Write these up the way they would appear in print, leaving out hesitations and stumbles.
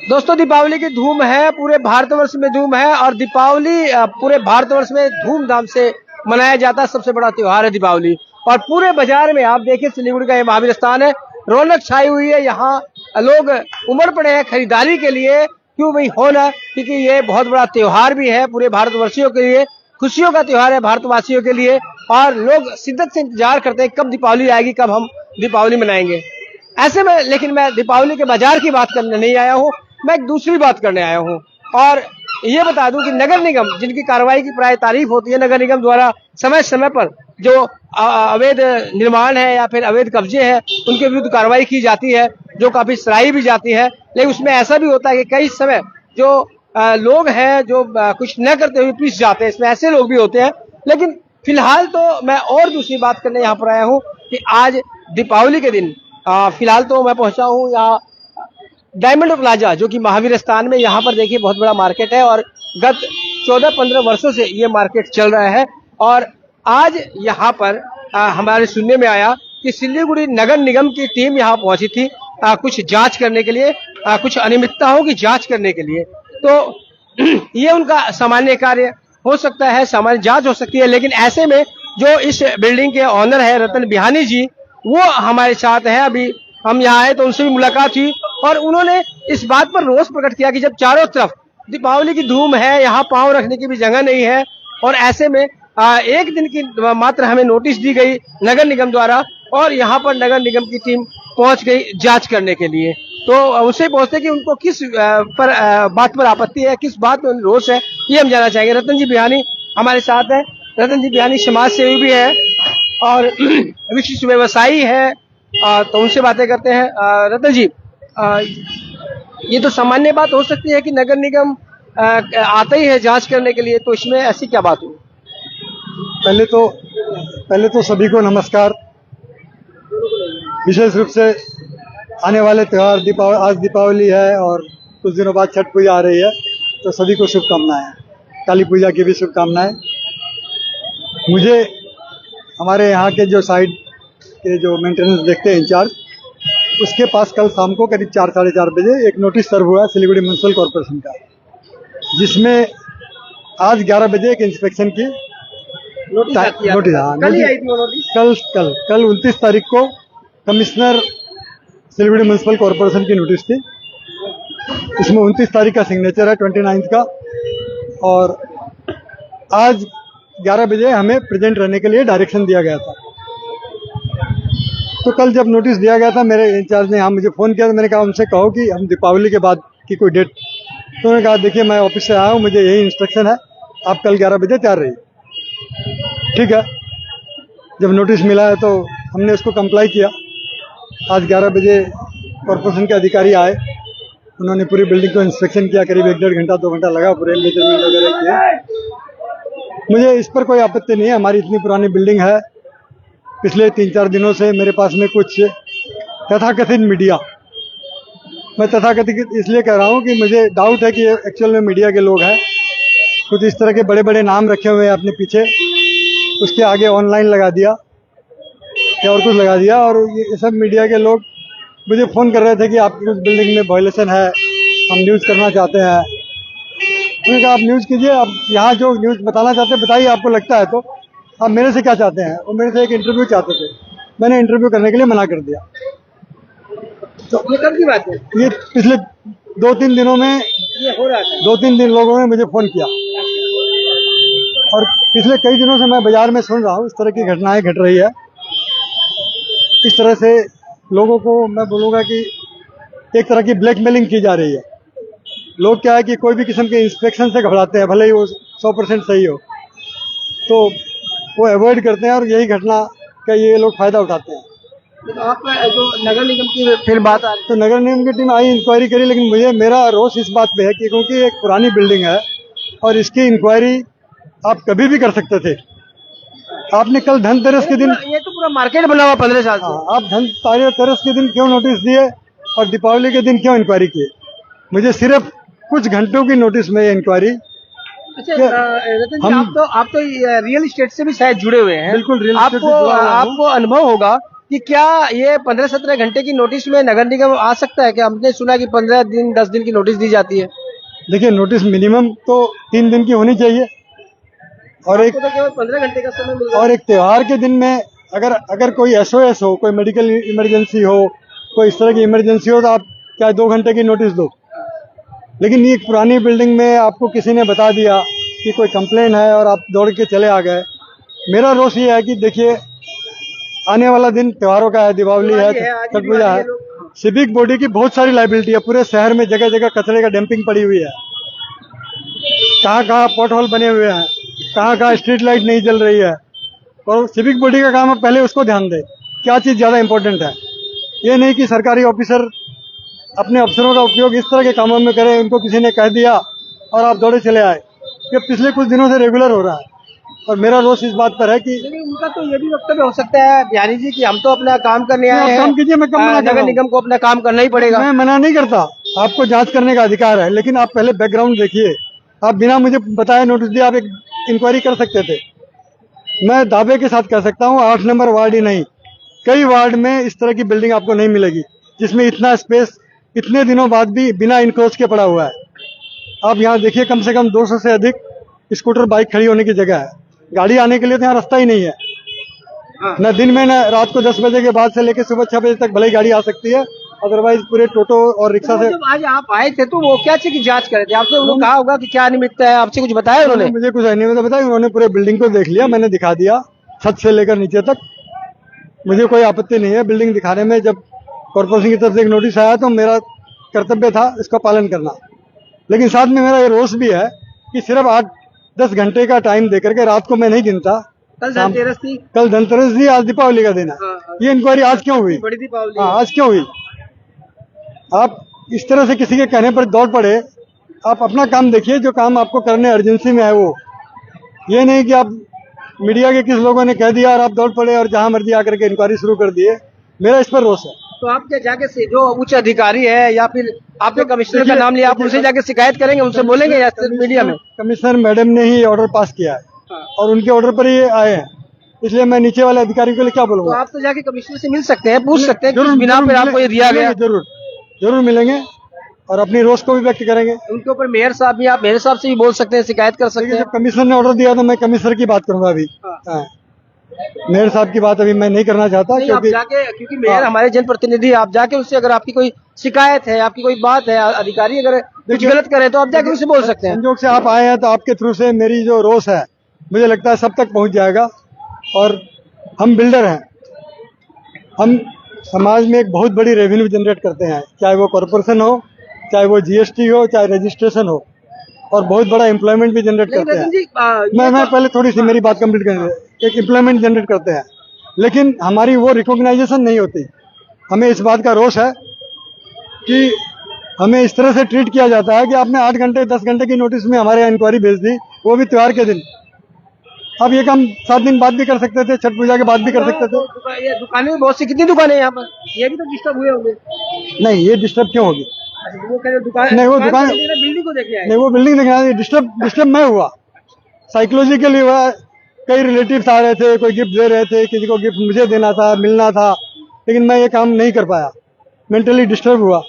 दोस्तों, दीपावली की धूम है, पूरे भारतवर्ष में धूम है और दीपावली पूरे भारतवर्ष में धूमधाम से मनाया जाता है। सबसे बड़ा त्योहार है दीपावली और पूरे बाजार में आप देखिए, सिलीगुड़ी का ये महावीर स्थान है, रौनक छाई हुई है। यहाँ लोग उमड़ पड़े हैं खरीदारी के लिए। क्यों भाई, हो ना, क्योंकि ये बहुत बड़ा त्योहार भी है पूरे भारतवर्षियों के लिए, खुशियों का त्योहार है भारतवासियों के लिए और लोग शिद्दत से इंतजार करते हैं कब दीपावली आएगी, कब हम दीपावली मनाएंगे। ऐसे में लेकिन मैं दीपावली के बाजार की बात करने नहीं आया हूँ, मैं एक दूसरी बात करने आया हूँ। और ये बता दूं कि नगर निगम, जिनकी कार्रवाई की प्राय तारीफ होती है, नगर निगम द्वारा समय समय पर जो अवैध निर्माण है या फिर अवैध कब्जे हैं, उनके विरुद्ध कार्रवाई की जाती है, जो काफी सराही भी जाती है। लेकिन उसमें ऐसा भी होता है कि कई समय जो लोग हैं जो कुछ न करते हुए पीस जाते हैं, इसमें ऐसे लोग भी होते हैं। लेकिन फिलहाल तो मैं और दूसरी बात करने यहाँ पर आया हूँ कि आज दीपावली के दिन फिलहाल तो मैं पहुंचा हूँ यहाँ डायमंड प्लाजा, जो कि महावीर स्थान में, यहाँ पर देखिए बहुत बड़ा मार्केट है और गत 14-15 वर्षों से ये मार्केट चल रहा है। और आज यहाँ पर हमारे सुनने में आया कि सिलीगुड़ी नगर निगम की टीम यहाँ पहुंची थी कुछ जांच करने के लिए, कुछ अनियमितताओं की जांच करने के लिए। तो ये उनका सामान्य कार्य हो सकता है, सामान्य जांच हो सकती है। लेकिन ऐसे में जो इस बिल्डिंग के ऑनर है रतन बिहानी जी, वो हमारे साथ है। अभी हम यहाँ आए तो उनसे भी मुलाकात हुई और उन्होंने इस बात पर रोष प्रकट किया कि जब चारों तरफ दीपावली की धूम है, यहाँ पांव रखने की भी जगह नहीं है और ऐसे में एक दिन की मात्र हमें नोटिस दी गई नगर निगम द्वारा और यहाँ पर नगर निगम की टीम पहुंच गई जांच करने के लिए। तो उनसे पूछते कि उनको किस बात पर आपत्ति है, किस बात में रोष है, ये हम जानना चाहेंगे। रतन जी बिहानी हमारे साथ है। रतन जी बिहानी समाज सेवी भी है और विशिष्ट व्यवसायी है, तो उनसे बातें करते हैं। रतन जी, ये तो सामान्य बात हो सकती है कि नगर निगम आता ही है जांच करने के लिए, तो इसमें ऐसी क्या बात हुई? पहले तो सभी को नमस्कार। विशेष रूप से आने वाले त्यौहार आज दीपावली है और कुछ दिनों बाद छठ पूजा आ रही है, तो सभी को शुभकामनाएं, काली पूजा की भी शुभकामनाएं। मुझे हमारे यहाँ के जो साइड के जो मेंटेनेंस देखते हैं इंचार्ज, उसके पास कल शाम को करीब 4-4:30 बजे एक नोटिस सर्व हुआ सिलीगुड़ी म्युनिसिपल कॉर्पोरेशन का, जिसमें आज 11 बजे एक इंस्पेक्शन की नोटिस कल 29 तारीख को कमिश्नर सिलीगुड़ी म्युनिसिपल कॉर्पोरेशन की नोटिस थी। इसमें 29 तारीख का सिग्नेचर है, 29 का, और आज 11 बजे हमें प्रेजेंट रहने के लिए डायरेक्शन दिया गया था। तो कल जब नोटिस दिया गया था, मेरे इंचार्ज ने यहाँ मुझे फ़ोन किया, तो मैंने कहा उनसे कहो कि हम दीपावली के बाद की कोई डेट। तो उन्होंने कहा देखिए मैं ऑफिस से आया हूँ, मुझे यही इंस्ट्रक्शन है, आप कल 11 बजे तैयार रहिए। ठीक है, जब नोटिस मिला है तो हमने उसको कंप्लाई किया। आज 11 बजे कॉर्पोरेशन के अधिकारी आए, उन्होंने पूरी बिल्डिंग को इंस्पेक्शन किया, करीब 1-1.5 घंटा 2 घंटा लगा, पूरे मेजरमेंट वगैरह किए। मुझे इस पर कोई आपत्ति नहीं है, हमारी इतनी पुरानी बिल्डिंग है। पिछले 3-4 दिनों से मेरे पास में कुछ तथाकथित मीडिया, मैं तथाकथित इसलिए कह रहा हूँ कि मुझे डाउट है कि एक्चुअल में मीडिया के लोग हैं, कुछ इस तरह के बड़े बड़े नाम रखे हुए हैं अपने पीछे, उसके आगे ऑनलाइन लगा दिया या और कुछ लगा दिया, और ये सब मीडिया के लोग मुझे फ़ोन कर रहे थे कि आपकी कुछ बिल्डिंग में वायलेशन है, हम न्यूज़ करना चाहते हैं। मैंने कहा आप न्यूज़ कीजिए, आप यहाँ जो न्यूज़ बताना चाहते हैं बताइए, आपको लगता है तो। आप मेरे से क्या चाहते हैं? वो मेरे से एक इंटरव्यू चाहते थे, मैंने इंटरव्यू करने के लिए मना कर दिया। तो ये कब की बात है? ये पिछले 2-3 दिनों में ये हो रहा था। 2-3 दिन लोगों ने मुझे फ़ोन किया और पिछले कई दिनों से मैं बाजार में सुन रहा हूँ इस तरह की घटनाएं घट रही है। इस तरह से लोगों को मैं बोलूँगा कि एक तरह की ब्लैकमेलिंग की जा रही है। लोग क्या है कि कोई भी किस्म के इंस्पेक्शन से घबराते हैं, भले ही वो 100% सही हो, तो वो अवॉइड करते हैं और यही घटना का ये लोग फ़ायदा उठाते हैं। तो आपका जो नगर निगम की फिर बात आ रही, तो नगर निगम की टीम आई, इंक्वायरी करी, लेकिन मेरा रोष इस बात पे है कि क्योंकि एक पुरानी बिल्डिंग है और इसकी इंक्वायरी आप कभी भी कर सकते थे। आपने कल धनतेरस के दिन, ये तो पूरा मार्केट बना हुआ 15 साल से, आप धनतेरस के दिन क्यों नोटिस दिए और दीपावली के दिन क्यों इंक्वायरी किए? मुझे सिर्फ कुछ घंटों की नोटिस में इंक्वायरी। अच्छा रतन जी, आप तो रियल एस्टेट से भी शायद जुड़े हुए हैं। बिल्कुल, रियल एस्टेट से जुड़ा हुआ हूं। आपको अनुभव होगा कि क्या ये 15-17 घंटे की नोटिस में नगर निगम आ सकता है? क्या हमने सुना कि 15 दिन 10 दिन की नोटिस दी जाती है। देखिए नोटिस मिनिमम तो 3 दिन की होनी चाहिए, और एक आपको तो केवल 15 घंटे का समय मिल रहा और है। एक त्योहार के दिन में अगर अगर कोई एसओएस हो, कोई मेडिकल इमरजेंसी हो, कोई इस तरह की इमरजेंसी हो, तो आप क्या 2 घंटे की नोटिस दो। लेकिन ये पुरानी बिल्डिंग में आपको किसी ने बता दिया कि कोई कंप्लेन है और आप दौड़ के चले आ गए। मेरा रोष ये है कि देखिए आने वाला दिन त्योहारों का है, दीपावली है, दिवाली है, आज ही छठ पूजा दिवाली है। है लोग। सिविक बॉडी की बहुत सारी लाइबिलिटी है, पूरे शहर में जगह जगह कचरे का डंपिंग पड़ी हुई है, कहाँ कहाँ पॉट होल बने हुए हैं, कहाँ कहाँ स्ट्रीट लाइट नहीं जल रही है। और सिविक बॉडी का काम है, पहले उसको ध्यान दे क्या चीज़ ज़्यादा इंपॉर्टेंट है। ये नहीं कि सरकारी ऑफिसर अपने अफसरों का उपयोग इस तरह के कामों में करें, उनको किसी ने कह दिया और आप दौड़े चले आए। ये पिछले कुछ दिनों से रेगुलर हो रहा है, और मेरा रोष इस बात पर है कि लेकिन उनका तो ये भी वक्तव्य हो सकता है बिहारी जी कि हम तो अपना काम करने आए आप हैं। काम कीजिए, मैं कब मना कर रहा नगर हूं? निगम को अपना काम करना ही पड़ेगा। मैं मना नहीं करता, आपको जांच करने का अधिकार है, लेकिन आप पहले बैकग्राउंड देखिए। आप बिना मुझे बताए नोटिस दिए आप एक इंक्वायरी कर सकते थे। मैं दावे के साथ कह सकता हूँ 8 नंबर वार्ड ही नहीं, कई वार्ड में इस तरह की बिल्डिंग आपको नहीं मिलेगी जिसमें इतना स्पेस इतने दिनों बाद भी बिना इंक्रोच के पड़ा हुआ है। आप यहाँ देखिए कम से कम 200 से अधिक स्कूटर बाइक खड़ी होने की जगह है, गाड़ी आने के लिए तो यहाँ रास्ता ही नहीं है। न दिन में न रात को 10 बजे के बाद से लेकर सुबह 6 बजे तक भले ही गाड़ी आ सकती है, अदरवाइज पूरे टोटो और रिक्शा तो से। जब आज आप आए थे तो वो क्या चीज की जांच कर रहे थे? आपसे उन्होंने कहा होगा कि क्या अनियमितता है, आपसे कुछ बताया उन्होंने? मुझे कुछ नहीं बताया, उन्होंने पूरे बिल्डिंग को देख लिया, मैंने दिखा दिया छत से लेकर नीचे तक। मुझे कोई आपत्ति नहीं है बिल्डिंग दिखाने में। जब कॉर्पोरेशन की तरफ से एक नोटिस आया तो मेरा कर्तव्य था इसका पालन करना, लेकिन साथ में मेरा ये रोष भी है कि सिर्फ 8-10 घंटे का टाइम देकर के रात को मैं नहीं गिनता। कल धनतेरस थी। कल धनतेरस थी, आज दीपावली का दिन है। हाँ। ये इंक्वायरी आज क्यों हुई? बड़ी दीपावली हाँ, है। आज क्यों हुई? आप इस तरह से किसी के कहने पर दौड़ पड़े। आप अपना काम देखिए, जो काम आपको करने अर्जेंसी में है वो। ये नहीं कि आप मीडिया के किस लोगों ने कह दिया और आप दौड़ पड़े और जहां मर्जी आकर के इंक्वायरी शुरू कर दिए। मेरा इस पर रोष है। तो आप क्या जाके से जो उच्च अधिकारी है या फिर आपने कमिश्नर का नाम लिया, आप उनसे जाके शिकायत करेंगे, उनसे बोलेंगे या सिर्फ मीडिया में? कमिश्नर मैडम ने ही ऑर्डर पास किया है हाँ। और उनके ऑर्डर पर ही आए हैं, इसलिए मैं नीचे वाले अधिकारियों के लिए क्या तो बोलूंगा। आप तो जाके कमिश्नर से मिल सकते हैं, पूछ सकते हैं कि जरूर किस बिना पर आपको ये दिया गया। जरूर जरूर मिलेंगे और अपनी रोष को भी व्यक्त करेंगे। उनके ऊपर मेयर साहब भी, आप मेयर साहब से भी बोल सकते हैं, शिकायत कर सकते देखिए हैं। जब कमिश्नर ने ऑर्डर दिया तो मैं कमिश्नर की बात करूंगा अभी। हाँ। मेयर साहब की बात अभी मैं नहीं करना चाहता, नहीं, आप क्योंकि जाके, क्योंकि मेयर हमारे जनप्रतिनिधि, आप जाके उससे अगर आपकी कोई शिकायत है, आपकी कोई बात है, अधिकारी अगर कुछ गलत करे तो आप जाके उससे बोल सकते हैं। संजोग से आप आए हैं तो आपके थ्रू से मेरी जो रोष है मुझे लगता है सब तक पहुंच जाएगा। और हम बिल्डर हैं, हम समाज में एक बहुत बड़ी रेवेन्यू जनरेट करते हैं, चाहे वो कॉरपोरेशन हो, चाहे वो जीएसटी हो, चाहे रजिस्ट्रेशन हो, और बहुत बड़ा एम्प्लॉयमेंट भी जनरेट लेकिन करते हैं। रतन जी, मैं पहले थोड़ी सी मेरी बात कंप्लीट करें। एक एम्प्लॉयमेंट जनरेट करते हैं, लेकिन हमारी वो रिकॉग्नाइजेशन नहीं होती। हमें इस बात का रोष है कि हमें इस तरह से ट्रीट किया जाता है कि आपने 8 घंटे 10 घंटे की नोटिस में हमारे यहाँ इंक्वायरी भेज दी, वो भी त्योहार के दिन। अब ये काम 7 दिन बाद भी कर सकते थे, छठ पूजा के बाद भी कर सकते थे। ये दुकानें भी बहुत सी, कितनी दुकानें हैं यहाँ पर, ये भी तो डिस्टर्ब हुए होंगे। नहीं, ये डिस्टर्ब क्यों होगी? अच्छा, वो कह रहे दुकान, नहीं, वो दुकान- बिल्डिंग को देखे आए। नहीं, वो बिल्डिंग देखना, डिस्टर्ब मैं हुआ, साइकोलॉजिकली हुआ। कई रिलेटिव्स आ रहे थे, कोई गिफ्ट दे रहे थे, किसी को गिफ्ट मुझे देना था, मिलना था, लेकिन मैं ये काम नहीं कर पाया, मेंटली डिस्टर्ब हुआ।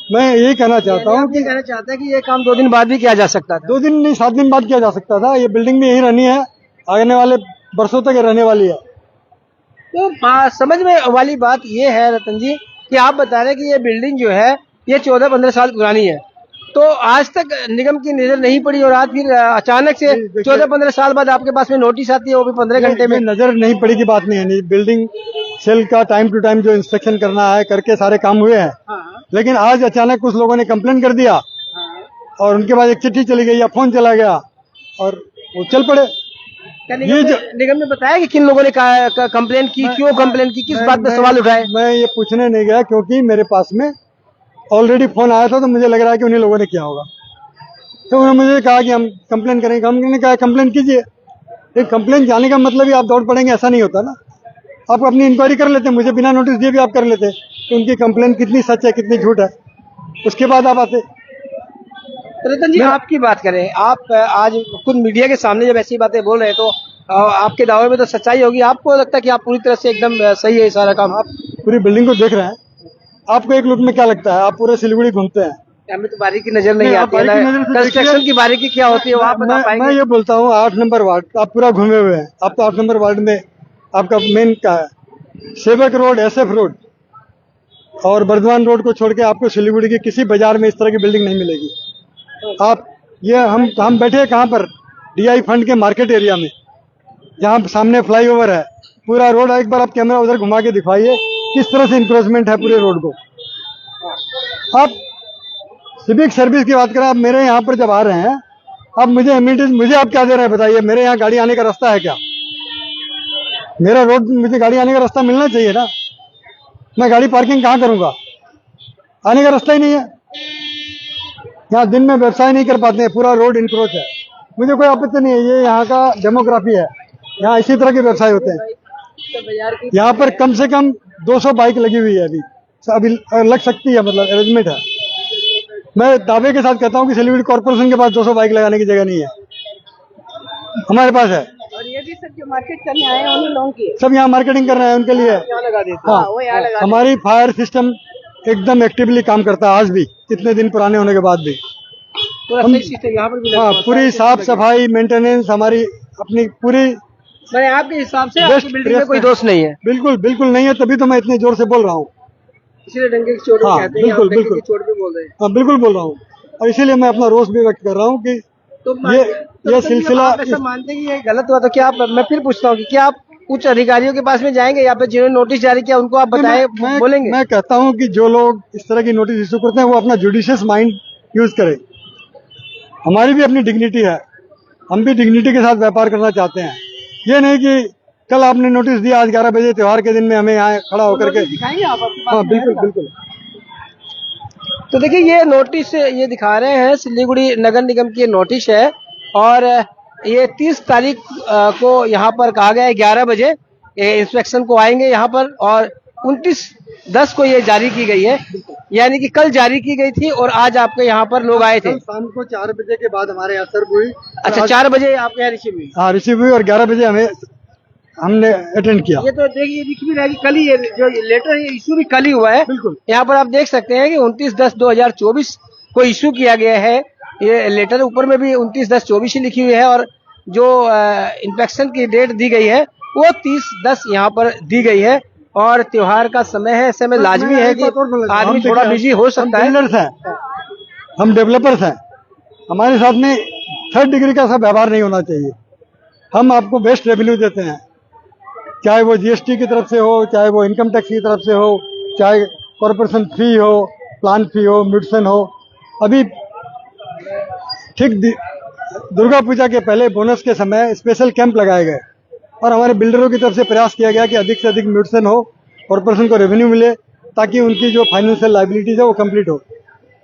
मैं यही कहना चाहता हूँ आप ये कि कहना चाहते हैं कि ये काम 2 दिन बाद भी किया जा सकता था। 2 दिन नहीं 7 दिन बाद किया जा सकता था। ये बिल्डिंग भी यहीं रहनी है, आने वाले बरसों तक ये रहने वाली है। तो समझ में वाली बात ये है रतन जी कि आप बता रहे हैं कि ये बिल्डिंग जो है ये 14-15 साल पुरानी है, तो आज तक निगम की नजर नहीं पड़ी और आज फिर अचानक से 14-15 साल बाद आपके पास में नोटिस आती है, वो भी 15 घंटे में। नजर नहीं पड़ी की बात नहीं है, बिल्डिंग सेल का टाइम टू टाइम जो इंस्पेक्शन करना है करके सारे काम हुए हैं। हाँ, लेकिन आज अचानक कुछ लोगों ने कंप्लेन कर दिया हाँ। और उनके बाद एक चिट्ठी चली गई या फोन चला गया और वो चल पड़े। क्या ये निगम ने बताया कि किन लोगों ने कंप्लेन की, क्यों कंप्लेन की, किस बात पे सवाल उठाए? मैं ये पूछने नहीं गया, क्योंकि मेरे पास में ऑलरेडी फोन आया था, तो मुझे लग रहा है कि उन्हीं लोगों ने किया होगा। तो उन्होंने मुझे कहा कि हम कंप्लेन करेंगे। हमने कहा कंप्लेन कीजिए, लेकिन कंप्लेन जाने का मतलब ही आप दौड़ पड़ेंगे ऐसा नहीं होता ना। आप अपनी इंक्वायरी कर लेते, मुझे बिना नोटिस दिए भी आप कर लेते कि उनकी कंप्लेन कितनी सच है कितनी झूठ है, उसके बाद आप आते। रतन जी, आपकी बात करें, आप आज खुद मीडिया के सामने जब ऐसी बातें बोल रहे हैं तो आपके दावे में तो सच्चाई होगी, आपको लगता है कि आप पूरी तरह से एकदम सही है सारा काम? आप पूरी बिल्डिंग को देख रहे हैं, आपको एक लुक में क्या लगता है? आप पूरे सिलीगुड़ी घूमते हैं, हमें तो बारीकी नजर नहीं नहीं, आप आती है बारीकी नजर से कंस्ट्रक्शन देखिए। की बारीकी क्या होती है वो आप बता मैं पाएंगे? ये बोलता हूँ 8 नंबर वार्ड आप पूरा घूमे हुए हैं, आप तो 8 नंबर वार्ड में आपका मेन क्या है? सेवक रोड, SF रोड और बर्धमान रोड को छोड़ के आपको सिलीगुड़ी के किसी बाजार में इस तरह की बिल्डिंग नहीं मिलेगी। आप ये हम बैठे हैं कहाँ पर? DI फंड के मार्केट एरिया में, जहाँ सामने फ्लाईओवर है, पूरा रोड। एक बार आप कैमरा उधर घुमा के दिखाइए किस तरह से इंक्रोचमेंट है पूरे रोड को। आप सिविक सर्विस की बात करें, आप मेरे यहाँ पर जब आ रहे हैं, आप मुझे इम्यूनिटीज मुझे आप क्या दे रहे हैं बताइए? मेरे यहाँ गाड़ी आने का रास्ता है क्या? मेरा रोड, मुझे गाड़ी आने का रास्ता मिलना चाहिए ना। मैं गाड़ी पार्किंग कहाँ करूँगा? आने का रास्ता ही नहीं है। यहाँ दिन में व्यवसाय नहीं कर पाते हैं, पूरा रोड इंक्रोच है। मुझे कोई आपत्ति नहीं है, ये यहाँ का डेमोग्राफी है, यहाँ इसी तरह के व्यवसाय होते हैं। यहाँ पर कम से कम 200 बाइक लगी हुई है अभी लग सकती है, मतलब अरेंजमेंट है। मैं दावे के साथ कहता हूँ कि सिलीगुड़ी कॉर्पोरेशन के पास 200 बाइक लगाने की जगह नहीं है, हमारे पास है। और ये भी सब जो मार्केट करने आए हैं उन्हीं लोगों की है। सब यहाँ मार्केटिंग कर रहे हैं उनके लिए। यहाँ लगा देते हाँ, वो यहाँ लगा हमारी फायर सिस्टम एकदम एक्टिवली काम करता है आज भी, इतने दिन पुराने होने के बाद भी। पूरा सही सिस्टम यहाँ पर भी लगा हाँ, हुआ है। पूरी साफ सफाई मेंटेनेंस हमारी अपनी पूरी मैंने आपके हिसाब से बेस्ट आपकी बिल्डिंग में कोई प्रयास दोष नहीं है, बिल्कुल बिल्कुल नहीं है, तभी तो मैं इतने जोर से बोल रहा हूँ। इसलिए डंके की चोट हाँ, कहते हैं, बिल्कुल, आप डंके बिल्कुल। की चोट भी बोल रहे हैं। हाँ, बिल्कुल बोल रहा हूँ, और इसीलिए मैं अपना रोष भी व्यक्त कर रहा हूँ कि तो ये सिलसिला आप ऐसा मानते हैं कि ये गलत हुआ, तो क्या आप, मैं फिर पूछता हूँ कि क्या आप उच्च अधिकारियों के पास में जाएंगे या फिर जिन्होंने नोटिस जारी किया उनको आप बताएं, बोलेंगे? मैं कहता हूँ कि जो लोग इस तरह की नोटिस इशू करते हैं वो अपना जुडिशियस माइंड यूज करें। हमारी भी अपनी डिग्निटी है, हम भी डिग्निटी के साथ व्यापार करना चाहते हैं। ये नहीं कि कल आपने नोटिस दिया, आज 11 बजे त्योहार के दिन में हमें यहाँ खड़ा होकर के दिखाएंगे आप आपके पास हाँ में बिल्कुल है? बिल्कुल। तो देखिए ये नोटिस ये दिखा रहे हैं, सिलीगुड़ी नगर निगम की ये नोटिस है और ये 30 तारीख को यहाँ पर कहा गया है 11 बजे ये इंस्पेक्शन को आएंगे यहाँ पर, और 29/10 को ये जारी की गई है, यानी कि कल जारी की गई थी और आज आपके यहाँ पर लोग आए थे। कल शाम को 4 बजे के बाद हमारे यहाँ सर्व हुई। अच्छा, 4 बजे आपके यहाँ रिसीव हुई? हाँ, रिसीव हुई और 11 बजे हमने अटेंड किया। ये तो देखिए दिख भी रहा है कि कल ही ये जो लेटर है इशू भी कल ही हुआ है। बिल्कुल। यहाँ पर आप देख सकते हैं कि 29/10/2024 को इशू किया गया है ये लेटर, ऊपर में भी 29/10/24 ही लिखी हुई है, और जो इंस्पेक्शन की डेट दी गई है वो 30/10 यहाँ पर दी गई है। और त्योहार का समय है, ऐसे में लाजमी है कि आदमी थोड़ा बिजी हो सकता है। बिल्डर्स हैं, हम डेवलपर्स हैं, हमारे साथ में 3rd डिग्री का सब व्यवहार नहीं होना चाहिए। हम आपको बेस्ट रेवेन्यू देते हैं, चाहे वो GST की तरफ से हो, चाहे वो इनकम टैक्स की तरफ से हो, चाहे कॉर्पोरेशन फी हो, प्लान फी हो, म्यूटेशन हो। अभी ठीक दुर्गा पूजा के पहले बोनस के समय स्पेशल कैंप लगाए गए और हमारे बिल्डरों की तरफ से प्रयास किया गया कि अधिक से अधिक म्यूटेशन हो, कॉर्पोरेशन को रेवेन्यू मिले, ताकि उनकी जो फाइनेंशियल लाइबिलिटीज है वो कंप्लीट हो।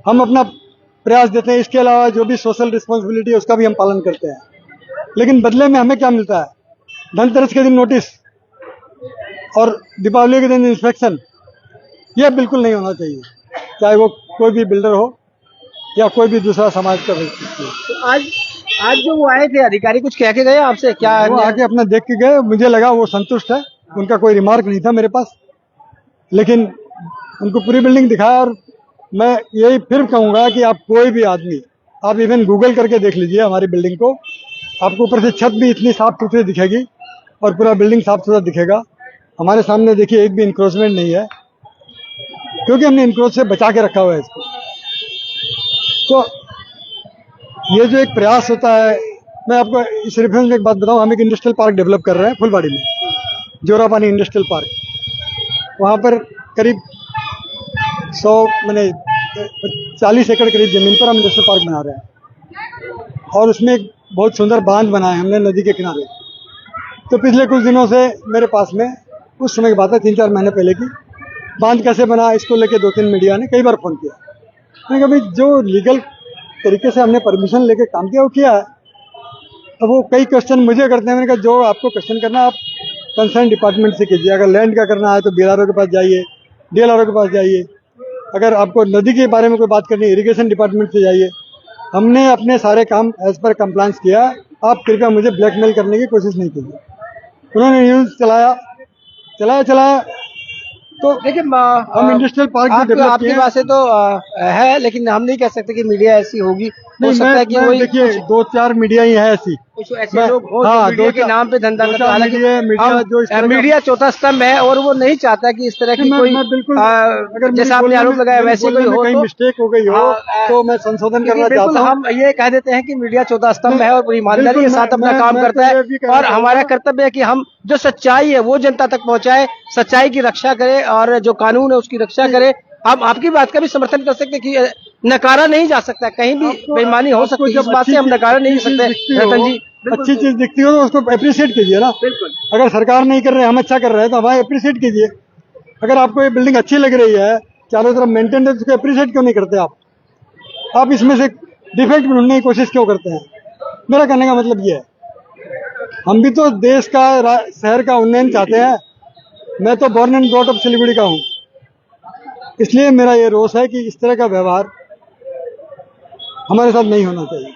हम अपना प्रयास देते हैं, इसके अलावा जो भी सोशल रिस्पॉन्सिबिलिटी है उसका भी हम पालन करते हैं। लेकिन बदले में हमें क्या मिलता है? धनतेरस के दिन नोटिस और दीपावली के दिन इंस्पेक्शन। यह बिल्कुल नहीं होना चाहिए, चाहे वो कोई भी बिल्डर हो या कोई भी दूसरा समाज का व्यक्ति हो। तो आज जो वो आए थे अधिकारी, कुछ कह के गए आपसे? क्या वो आके अपना देख के गए, मुझे लगा वो संतुष्ट है, उनका कोई रिमार्क नहीं था मेरे पास, लेकिन उनको पूरी बिल्डिंग दिखाया। और मैं यही फिर कहूँगा कि आप कोई भी आदमी, आप इवन गूगल करके देख लीजिए हमारी बिल्डिंग को, आपको ऊपर से छत भी इतनी साफ सुथरी दिखेगी और पूरा बिल्डिंग साफ सुथरा दिखेगा। हमारे सामने देखिए एक भी इंक्रोचमेंट नहीं है, क्योंकि हमने इंक्रोच से बचा के रखा हुआ है इसको। तो ये जो एक प्रयास होता है, मैं आपको इस रेफरेंस में एक बात बताऊं, हम एक इंडस्ट्रियल पार्क डेवलप कर रहे हैं फुलवाड़ी में, जोरापानी इंडस्ट्रियल पार्क। वहाँ पर करीब 40 एकड़ करीब जमीन पर हम इंडस्ट्रियल पार्क बना रहे हैं और उसमें एक बहुत सुंदर बांध बनाया है हमने नदी के किनारे। तो पिछले कुछ दिनों से मेरे पास में, उस समय की बात है 3-4 महीने पहले की, बांध कैसे बना इसको लेके 2-3 मीडिया ने कई बार फोन किया। मैंने कहा भाई जो लीगल तरीके से हमने परमिशन लेके काम किया वो किया है। अब वो कई क्वेश्चन मुझे करते हैं, मैंने कहा जो आपको क्वेश्चन करना आप कंसर्न डिपार्टमेंट से कीजिए। अगर लैंड का करना है तो BLRO के पास जाइए, DLRO के पास जाइए। अगर आपको नदी के बारे में कोई बात करनी है, इरिगेशन डिपार्टमेंट से जाइए। हमने अपने सारे काम एज पर कंप्लायंस किया। आप कृपया मुझे ब्लैकमेल करने की कोशिश नहीं कीजिए। उन्होंने न्यूज़ चलाया तो देखिए हम इंडस्ट्रियल पार्क जो डेवलप आपकी किए हैं, बात से तो है, लेकिन हम नहीं कह सकते कि मीडिया ऐसी होगी। हो नहीं सकता है कि मैं वही देखिए 2-4 मीडिया ही है ऐसी, कुछ ऐसे मैं- लोग हो हाँ, जो मीडिया दो के चार- नाम पे धंधा दो करते चार हैं। हालांकि मीडिया जो इस तरह का- मीडिया चौथा स्तंभ है और वो नहीं चाहता कि इस तरह की मैं कोई बिल्कुल जैसा आपने बोलने आरोप में- लगाया मेरे वैसे बोलने कोई में हो कहीं तो मिस्टेक हो गई हो तो मैं संशोधन क्योंकि करना बिल्कुल चाहता हूँ। हम ये कह देते हैं कि मीडिया चौथा स्तंभ है और पूरी ईमानदारी के बिल्कुल, साथ अपना मैं- काम मैं करता तो है ये भी कहना और हमारा चाहूंगा- कर्तव्य है कि हम जो सच्चाई है वो जनता तक पहुंचाए, सच्चाई की रक्षा करे और जो कानून है उसकी रक्षा करे। हम आपकी बात का भी समर्थन कर सकते हैं कि नकारा नहीं जा सकता, कहीं भी बेईमानी हो सकती है, इस बात से हम नकारा नहीं सकते। रतन जी अच्छी चीज दिखती हो तो उसको अप्रिशिएट कीजिए ना। बिल्कुल अगर सरकार नहीं कर रहे, हम अच्छा कर रहे हैं तो हमारे अप्रिशिएट कीजिए। अगर आपको ये बिल्डिंग अच्छी लग रही है, चारों तरफ मेंटेन है, तो उसको अप्रिशिएट क्यों नहीं करते आप इसमें से डिफेक्ट ढूंढने की कोशिश क्यों करते हैं? मेरा कहने का मतलब ये है, हम भी तो देश का शहर का उन्नयन चाहते हैं। मैं तो born and brought up Siliguri का हूँ, इसलिए मेरा ये रोष है कि इस तरह का व्यवहार हमारे साथ नहीं होना चाहिए।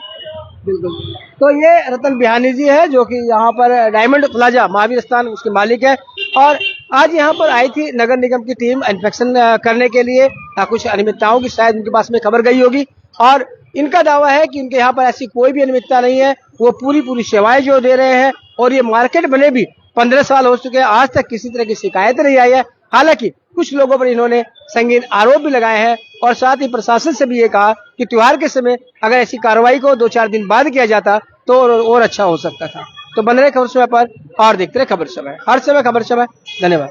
बिल्कुल। तो ये रतन बिहानी जी है जो कि यहाँ पर डायमंड प्लाजा महावीर स्थान उसके मालिक है और आज यहाँ पर आई थी नगर निगम की टीम इंस्पेक्शन करने के लिए। कुछ अनियमितताओं की शायद उनके पास में खबर गई होगी और इनका दावा है कि उनके यहाँ पर ऐसी कोई भी अनियमितता नहीं है। वो पूरी सेवाएं जो दे रहे हैं और ये मार्केट बने भी 15 साल हो चुके हैं, आज तक किसी तरह की शिकायत नहीं आई है। हालांकि कुछ लोगों पर इन्होंने संगीन आरोप भी लगाए हैं और साथ ही प्रशासन से भी ये कहा कि त्योहार के समय अगर ऐसी कार्रवाई को 2-4 दिन बाद किया जाता तो और अच्छा हो सकता था। तो बन रहे खबर समय पर और देखते रहे खबर समय, हर समय खबर समय। धन्यवाद।